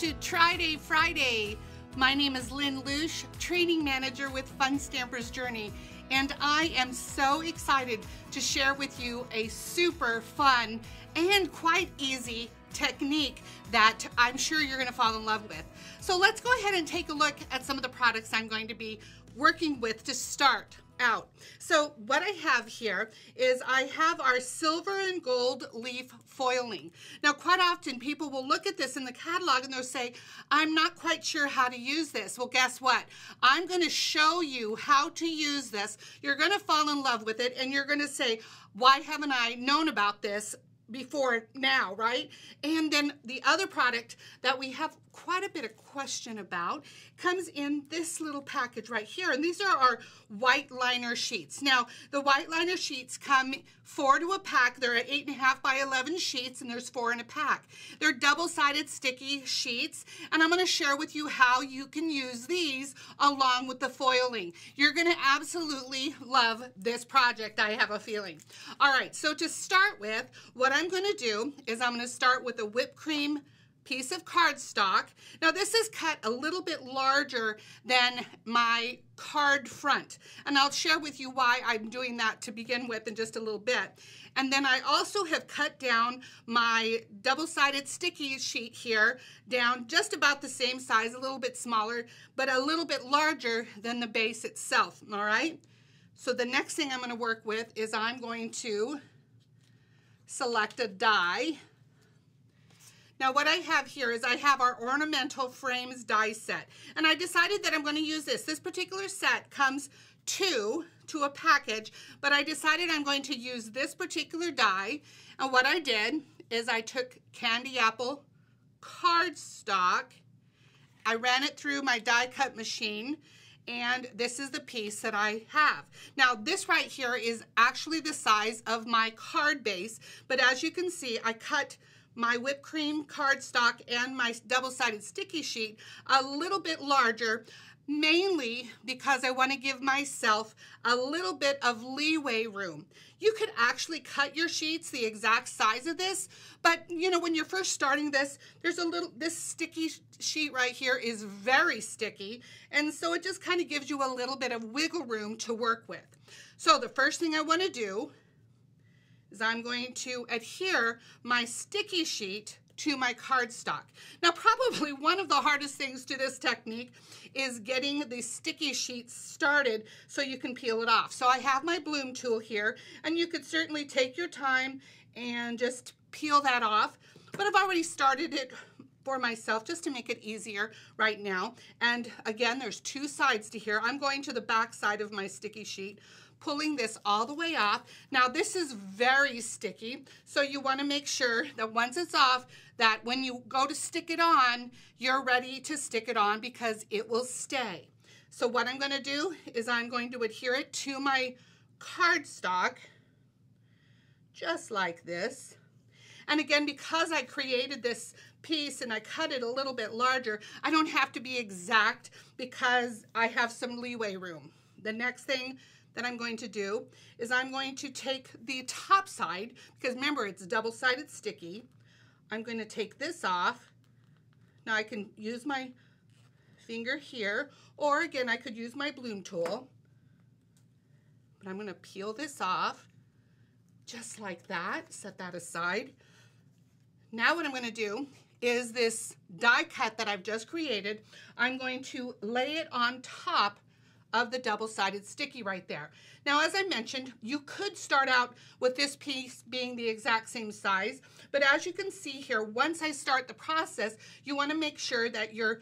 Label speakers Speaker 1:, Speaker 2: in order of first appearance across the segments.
Speaker 1: to Tryday Friday. My name is Lynn Leusch, training manager with Fun Stamper's Journey, and I am so excited to share with you a super fun and quite easy technique that I'm sure you're going to fall in love with. So let's go ahead and take a look at some of the products I'm going to be working with to start out. So what I have here is I have our silver and gold leaf foiling. Now quite often people will look at this in the catalog and they'll say, I'm not quite sure how to use this. Well, guess what? I'm going to show you how to use this. You're going to fall in love with it and you're going to say, why haven't I known about this before now, right? And then the other product that we have quite a bit of question about comes in this little package right here, and these are our white liner sheets. Now the white liner sheets come 4 to a pack. They're at 8.5 by 11 sheets, and there's 4 in a pack. They're double-sided sticky sheets, and I'm going to share with you how you can use these along with the foiling. You're going to absolutely love this project, I have a feeling. All right, so to start with, what I'm going to do is I'm going to start with a whipped cream piece of cardstock. Now this is cut a little bit larger than my card front, and I'll share with you why I'm doing that to begin with in just a little bit. And then I also have cut down my double-sided sticky sheet here down just about the same size, a little bit smaller, but a little bit larger than the base itself, all right? So the next thing I'm going to work with is I'm going to select a die. Now what I have here is I have our ornamental frames die set, and I decided that I'm going to use this. This particular set comes 2 to a package, but I decided I'm going to use this particular die, and what I did is I took candy apple cardstock, I ran it through my die cut machine, and this is the piece that I have. Now this right here is actually the size of my card base, but as you can see, I cut my whipped cream cardstock and my double-sided sticky sheet a little bit larger, mainly because I want to give myself a little bit of leeway room. You could actually cut your sheets the exact size of this, but you know, when you're first starting this, this sticky sheet right here is very sticky, and so it just kind of gives you a little bit of wiggle room to work with. So the first thing I want to do is I'm going to adhere my sticky sheet to my cardstock. Now probably one of the hardest things to this technique is getting the sticky sheet started so you can peel it off. So I have my bloom tool here, and you could certainly take your time and just peel that off, but I've already started it for myself just to make it easier right now. And again, there's 2 sides to here. I'm going to the back side of my sticky sheet, pulling this all the way off. Now this is very sticky, so you want to make sure that once it's off, that when you go to stick it on, you're ready to stick it on because it will stay. So what I'm going to do is I'm going to adhere it to my cardstock just like this. And again, because I created this piece and I cut it a little bit larger, I don't have to be exact because I have some leeway room. The next thing that I'm going to do is I'm going to take the top side, because remember it's double-sided sticky. I'm going to take this off. Now I can use my finger here, or again I could use my bloom tool, but I'm going to peel this off just like that, set that aside. Now what I'm going to do is this die cut that I've just created, I'm going to lay it on top of the double-sided sticky right there. Now, as I mentioned, you could start out with this piece being the exact same size, but as you can see here, once I start the process, you want to make sure that you're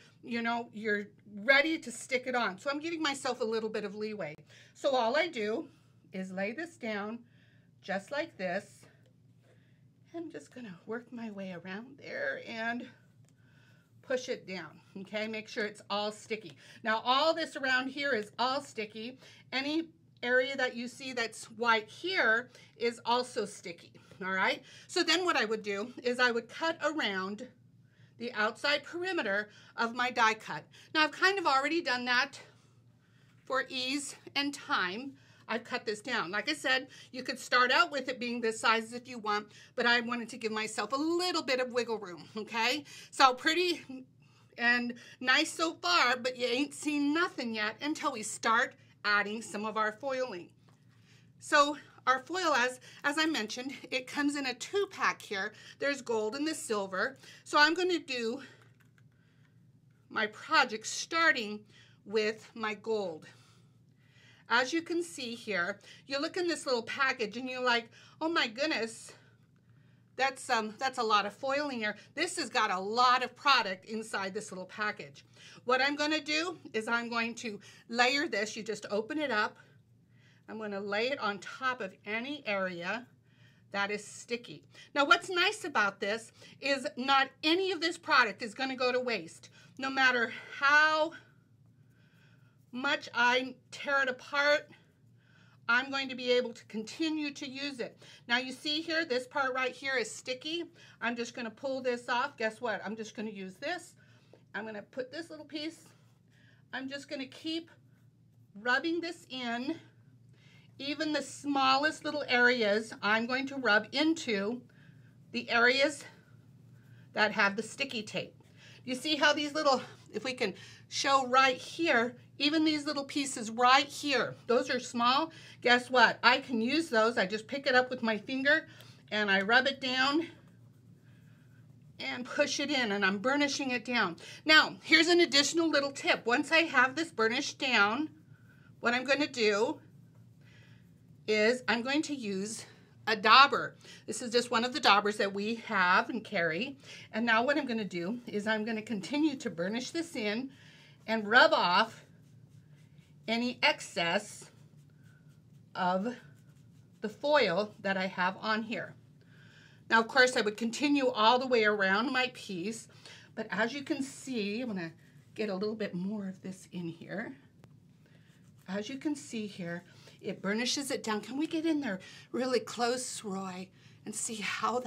Speaker 1: ready to stick it on. So I'm giving myself a little bit of leeway. So all I do is lay this down just like this. I'm just going to work my way around there and push it down, okay? Make sure it's all sticky. Now all this around here is all sticky. Any area that you see that's white here is also sticky, all right? So then what I would do is I would cut around the outside perimeter of my die cut. Now I've kind of already done that for ease and time. I've cut this down. Like I said, you could start out with it being this size if you want, but I wanted to give myself a little bit of wiggle room, okay? So pretty and nice so far, but you ain't seen nothing yet until we start adding some of our foiling. So our foil, as I mentioned, it comes in a 2-pack here. There's gold and the silver. So I'm going to do my project starting with my gold. As you can see here, you look in this little package and you're like, oh my goodness, that's a lot of foiling here. This has got a lot of product inside this little package. What I'm going to do is I'm going to layer this. You just open it up. I'm going to lay it on top of any area that is sticky. Now what's nice about this is not any of this product is going to go to waste. No matter how much I tear it apart, I'm going to be able to continue to use it. Now you see here, this part right here is sticky. I'm just going to pull this off. Guess what? I'm just going to use this. I'm going to put this little piece. I'm just going to keep rubbing this in. Even the smallest little areas, I'm going to rub into the areas that have the sticky tape. You see how these little, if we can show right here, even these little pieces right here, those are small. Guess what? I can use those. I just pick it up with my finger and I rub it down and push it in, and I'm burnishing it down. Now, here's an additional little tip. Once I have this burnished down, what I'm going to do is I'm going to use a dauber. This is just one of the daubers that we have and carry. And now what I'm going to do is I'm going to continue to burnish this in and rub off any excess of the foil that I have on here. Now, of course, I would continue all the way around my piece, but as you can see, I'm going to get a little bit more of this in here. As you can see here, it burnishes it down. Can we get in there really close, Roy, and see how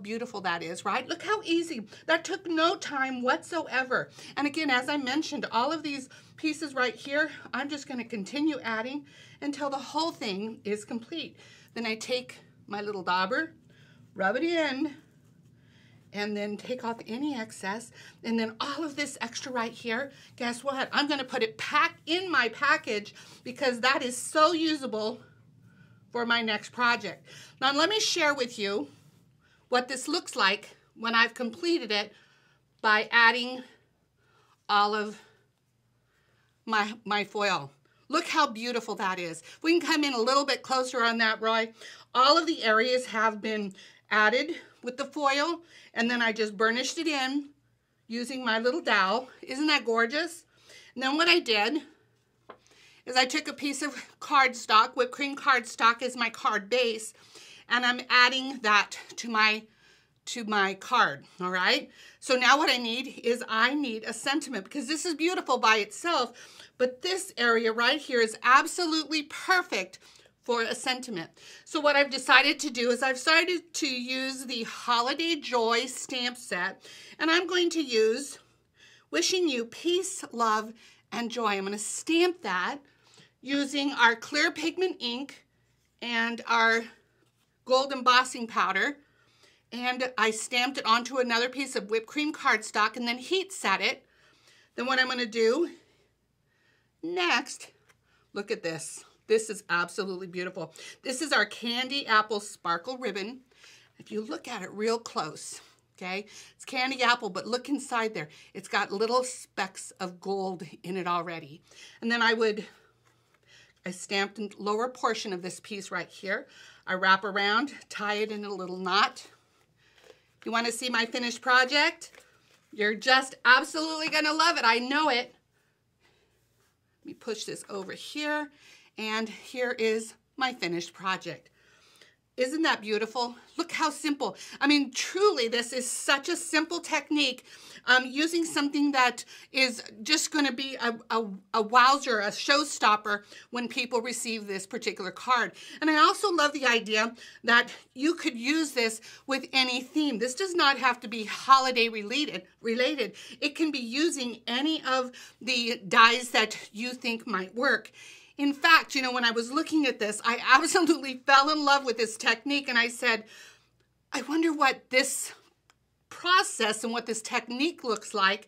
Speaker 1: beautiful that is, right? Look how easy. That took no time whatsoever. And again, as I mentioned, all of these pieces right here, I'm just going to continue adding until the whole thing is complete. Then I take my little dauber, rub it in, and then take off any excess. And then all of this extra right here, guess what? I'm going to put it back in my package because that is so usable for my next project. Now let me share with you what this looks like when I've completed it by adding all of my foil. Look how beautiful that is. If we can come in a little bit closer on that, Roy. All of the areas have been added with the foil, and then I just burnished it in using my little dowel. Isn't that gorgeous? And then what I did is I took a piece of cardstock, whipped cream cardstock is my card base, and I'm adding that to my card, all right? So now what I need is I need a sentiment, because this is beautiful by itself, but this area right here is absolutely perfect for a sentiment. So what I've decided to do is I've started to use the Holiday Joy stamp set, and I'm going to use Wishing You Peace, Love, and Joy. I'm going to stamp that using our clear pigment ink and our gold embossing powder, and I stamped it onto another piece of whipped cream cardstock and then heat set it. Then what I'm going to do next, look at this. This is absolutely beautiful. This is our Candy Apple Sparkle Ribbon. If you look at it real close, okay, it's candy apple, but look inside there. It's got little specks of gold in it already. And then I stamped the lower portion of this piece right here. I wrap around, tie it in a little knot. You want to see my finished project? You're just absolutely going to love it. I know it. Let me push this over here. And here is my finished project. Isn't that beautiful? Look how simple. I mean, truly, this is such a simple technique, using something that is just going to be a wowzer, a showstopper when people receive this particular card. And I also love the idea that you could use this with any theme. This does not have to be holiday related. It can be using any of the dies that you think might work. In fact, you know, when I was looking at this, I absolutely fell in love with this technique, and I said, I wonder what this process and what this technique looks like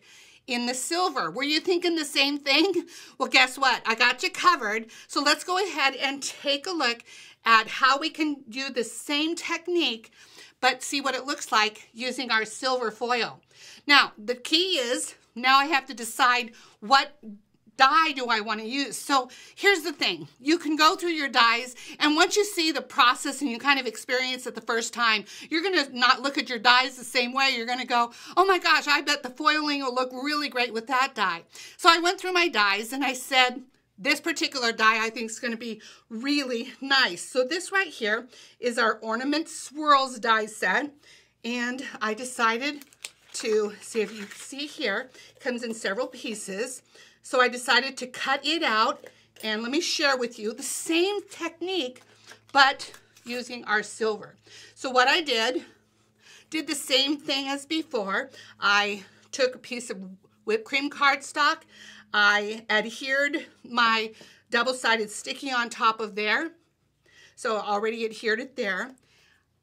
Speaker 1: in the silver. Were you thinking the same thing? Well, guess what? I got you covered. So let's go ahead and take a look at how we can do the same technique, but see what it looks like using our silver foil. Now, the key is, now I have to decide what dye do I want to use. So here's the thing. You can go through your dyes, and once you see the process and you kind of experience it the first time, you're going to not look at your dyes the same way. You're going to go, oh my gosh, I bet the foiling will look really great with that dye. So I went through my dyes and I said, this particular dye I think is going to be really nice. So this right here is our Ornament Swirls dye set, and I decided to, see if you see here, it comes in several pieces. So I decided to cut it out, and let me share with you the same technique, but using our silver. So what I did the same thing as before. I took a piece of whipped cream cardstock. I adhered my double-sided sticky on top of there. So I already adhered it there.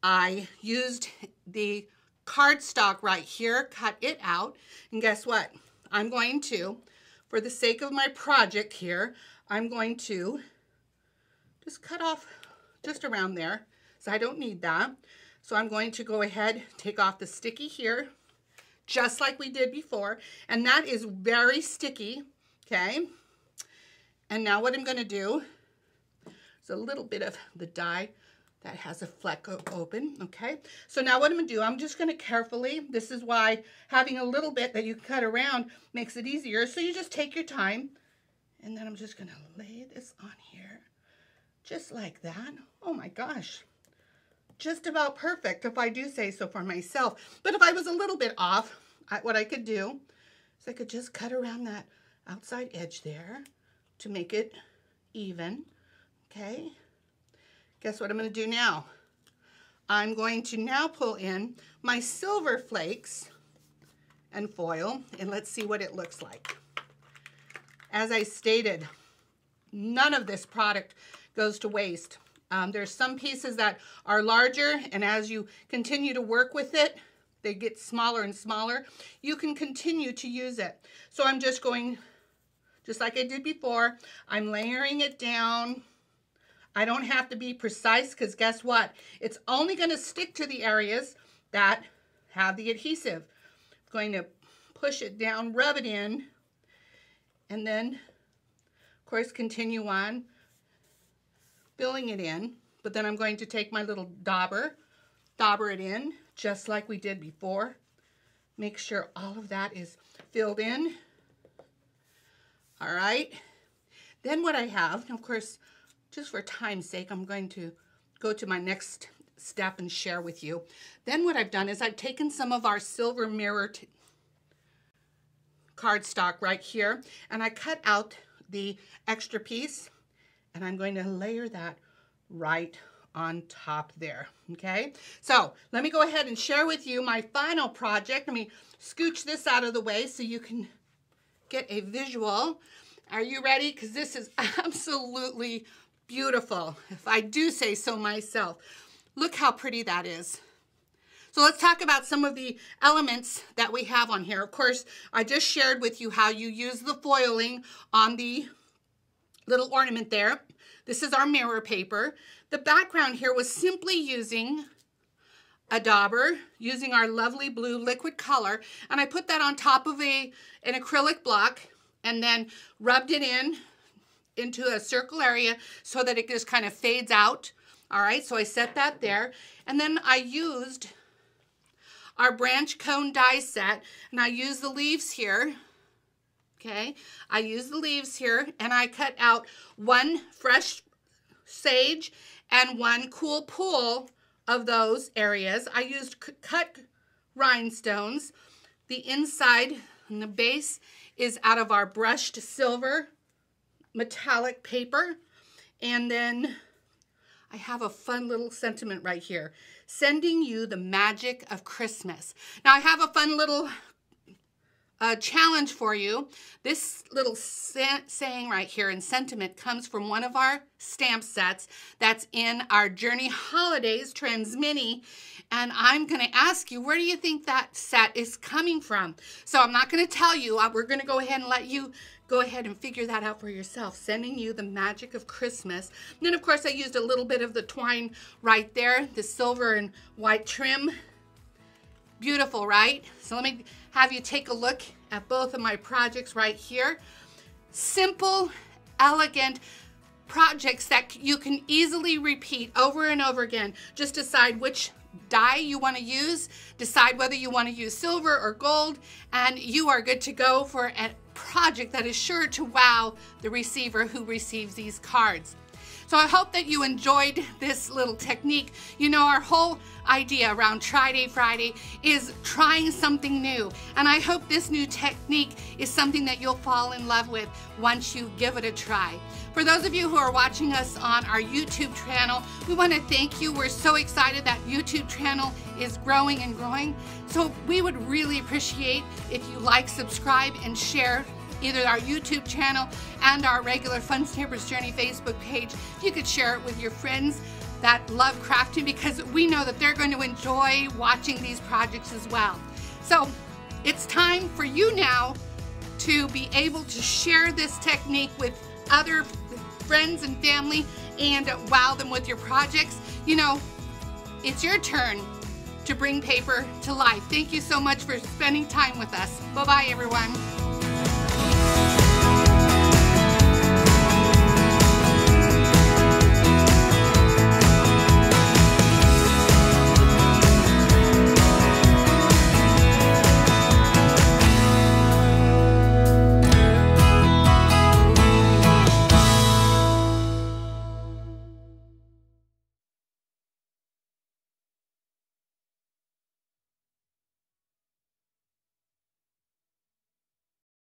Speaker 1: I used the cardstock right here, cut it out, and guess what? I'm going to, for the sake of my project here, I'm going to just cut off just around there, so I don't need that. So I'm going to go ahead, take off the sticky here, just like we did before, and that is very sticky, okay? And now what I'm going to do is a little bit of the dye that has a fleck open, okay? So now what I'm going to do, I'm just going to carefully, this is why having a little bit that you cut around makes it easier. So you just take your time, and then I'm just going to lay this on here, just like that. Oh my gosh, just about perfect if I do say so for myself. But if I was a little bit off, what I could do is I could just cut around that outside edge there to make it even, okay? Guess what I'm going to do now? I'm going to now pull in my silver flakes and foil, and let's see what it looks like. As I stated, none of this product goes to waste. There's some pieces that are larger, and as you continue to work with it, they get smaller and smaller. You can continue to use it. So I'm just going, just like I did before, I'm layering it down. I don't have to be precise, because guess what? It's only going to stick to the areas that have the adhesive. I'm going to push it down, rub it in, and then, of course, continue on filling it in. But then I'm going to take my little dauber it in, just like we did before. Make sure all of that is filled in. All right. Then what I have, of course, just for time's sake, I'm going to go to my next step and share with you. Then what I've done is I've taken some of our silver mirror cardstock right here, and I cut out the extra piece, and I'm going to layer that right on top there, okay? So let me go ahead and share with you my final project. Let me scooch this out of the way so you can get a visual. Are you ready? Because this is absolutely beautiful, if I do say so myself. Look how pretty that is. So let's talk about some of the elements that we have on here. Of course, I just shared with you how you use the foiling on the little ornament there. This is our mirror paper. The background here was simply using a dauber, using our lovely blue liquid color, and I put that on top of an acrylic block and then rubbed it into a circle area so that it just kind of fades out. All right, so I set that there. And then I used our branch cone die set, and I used the leaves here. Okay, I used the leaves here, and I cut out one fresh sage and one cool pool of those areas. I used cut rhinestones. The inside and the base is out of our brushed silver metallic paper. And then I have a fun little sentiment right here. Sending you the magic of Christmas. Now I have a fun little challenge for you. This little saying right here in sentiment comes from one of our stamp sets that's in our Journey Holidays Trends Mini. And I'm going to ask you, where do you think that set is coming from? So I'm not going to tell you. We're going to go ahead and let you go ahead and figure that out for yourself, sending you the magic of Christmas. And then, of course, I used a little bit of the twine right there, the silver and white trim. Beautiful, right? So let me have you take a look at both of my projects right here. Simple, elegant projects that you can easily repeat over and over again. Just decide which die you want to use, decide whether you want to use silver or gold, and you are good to go for a project that is sure to wow the receiver who receives these cards. So I hope that you enjoyed this little technique. You know, our whole idea around Tryday Friday is trying something new. And I hope this new technique is something that you'll fall in love with once you give it a try. For those of you who are watching us on our YouTube channel, we want to thank you. We're so excited that YouTube channel is growing and growing. So we would really appreciate if you like, subscribe, and share either our YouTube channel and our regular Fun Stampers Journey Facebook page. If you could share it with your friends that love crafting, because we know that they're going to enjoy watching these projects as well. So it's time for you now to be able to share this technique with other friends and family and wow them with your projects. You know, it's your turn to bring paper to life. Thank you so much for spending time with us. Bye-bye, everyone.